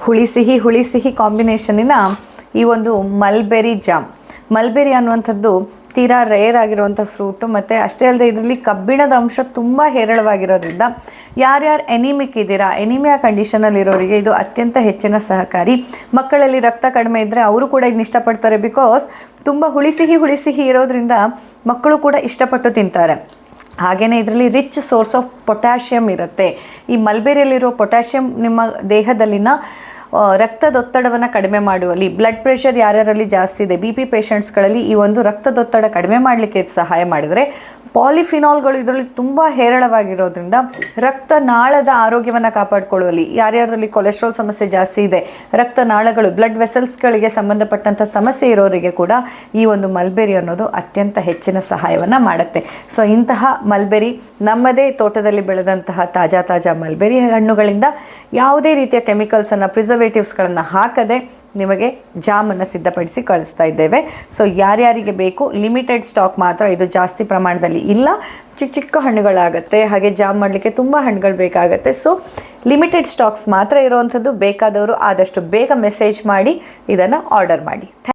ಹುಳಿ ಸಿಹಿ ಕಾಂಬಿನೇಷನಿನ ಈ ಒಂದು ಮಲ್ಬೆರಿ ಜಾಮ್. ಮಲ್ಬೆರಿ ಅನ್ನುವಂಥದ್ದು ತೀರಾ ರೇರ್ ಆಗಿರುವಂಥ ಫ್ರೂಟು, ಮತ್ತು ಅಷ್ಟೇ ಅಲ್ಲದೆ ಇದರಲ್ಲಿ ಕಬ್ಬಿಣದ ಅಂಶ ತುಂಬ ಹೇರಳವಾಗಿರೋದ್ರಿಂದ ಯಾರ್ಯಾರು ಎನಿಮಿಕ್ ಇದ್ದೀರಾ, ಎನಿಮಿಯಾ ಕಂಡೀಷನಲ್ಲಿರೋರಿಗೆ ಇದು ಅತ್ಯಂತ ಹೆಚ್ಚಿನ ಸಹಕಾರಿ. ಮಕ್ಕಳಲ್ಲಿ ರಕ್ತ ಕಡಿಮೆ ಇದ್ದರೆ ಅವರು ಕೂಡ ಇದನ್ನ ಇಷ್ಟಪಡ್ತಾರೆ. ಬಿಕಾಸ್ ತುಂಬ ಹುಳಿ ಸಿಹಿ ಇರೋದ್ರಿಂದ ಮಕ್ಕಳು ಕೂಡ ಇಷ್ಟಪಟ್ಟು ತಿಂತಾರೆ. ಹಾಗೆಯೇ ಇದರಲ್ಲಿ ರಿಚ್ ಸೋರ್ಸ್ ಆಫ್ ಪೊಟ್ಯಾಷಿಯಮ್ ಇರುತ್ತೆ. ಈ ಮಲ್ಬೆರಿಯಲ್ಲಿರೋ ಪೊಟ್ಯಾಷಿಯಮ್ ನಿಮ್ಮ ದೇಹದಲ್ಲಿನ ರಕ್ತದೊತ್ತಡವನ್ನು ಕಡಿಮೆ ಮಾಡುವಲ್ಲಿ, ಬ್ಲಡ್ ಪ್ರೆಷರ್ ಯಾರ್ಯಾರಲ್ಲಿ ಜಾಸ್ತಿ ಇದೆ, ಬಿ ಪಿ ಪೇಷಂಟ್ಸ್ಗಳಲ್ಲಿ ಈ ಒಂದು ರಕ್ತದೊತ್ತಡ ಕಡಿಮೆ ಮಾಡಲಿಕ್ಕೆ ಸಹಾಯ ಮಾಡಿದರೆ, ಪಾಲಿಫಿನಾಲ್ಗಳು ಇದರಲ್ಲಿ ತುಂಬ ಹೇರಳವಾಗಿರೋದ್ರಿಂದ ರಕ್ತನಾಳದ ಆರೋಗ್ಯವನ್ನು ಕಾಪಾಡಿಕೊಳ್ಳುವಲ್ಲಿ, ಯಾರ್ಯಾರಲ್ಲಿ ಕೊಲೆಸ್ಟ್ರಾಲ್ ಸಮಸ್ಯೆ ಜಾಸ್ತಿ ಇದೆ, ರಕ್ತನಾಳಗಳು ಬ್ಲಡ್ ವೆಸಲ್ಸ್ಗಳಿಗೆ ಸಂಬಂಧಪಟ್ಟಂಥ ಸಮಸ್ಯೆ ಇರೋರಿಗೆ ಕೂಡ ಈ ಒಂದು ಮಲ್ಬೆರಿ ಅನ್ನೋದು ಅತ್ಯಂತ ಹೆಚ್ಚಿನ ಸಹಾಯವನ್ನು ಮಾಡುತ್ತೆ. ಸೊ ಇಂತಹ ಮಲ್ಬೆರಿ ನಮ್ಮದೇ ತೋಟದಲ್ಲಿ ಬೆಳೆದಂತಹ ತಾಜಾ ಮಲ್ಬೆರಿ ಹಣ್ಣುಗಳಿಂದ ಯಾವುದೇ ರೀತಿಯ ಕೆಮಿಕಲ್ಸನ್ನು, ಪ್ರಿಸರ್ವೇಟಿವ್ಸ್ಗಳನ್ನು ಹಾಕದೆ ನಿಮಗೆ ಜಾಮನ್ನು ಸಿದ್ಧಪಡಿಸಿ ಕಳಿಸ್ತಾ ಇದ್ದೇವೆ. ಸೊ ಯಾರ್ಯಾರಿಗೆ ಬೇಕು, ಲಿಮಿಟೆಡ್ ಸ್ಟಾಕ್ ಮಾತ್ರ, ಇದು ಜಾಸ್ತಿ ಪ್ರಮಾಣದಲ್ಲಿ ಇಲ್ಲ. ಚಿಕ್ಕ ಹಣ್ಣುಗಳಾಗುತ್ತೆ, ಹಾಗೆ ಜಾಮ್ ಮಾಡಲಿಕ್ಕೆ ತುಂಬ ಹಣ್ಣುಗಳು ಬೇಕಾಗುತ್ತೆ. ಸೊ ಲಿಮಿಟೆಡ್ ಸ್ಟಾಕ್ಸ್ ಮಾತ್ರ ಇರುವಂಥದ್ದು. ಬೇಕಾದವರು ಆದಷ್ಟು ಬೇಗ ಮೆಸೇಜ್ ಮಾಡಿ ಇದನ್ನು ಆರ್ಡರ್ ಮಾಡಿ.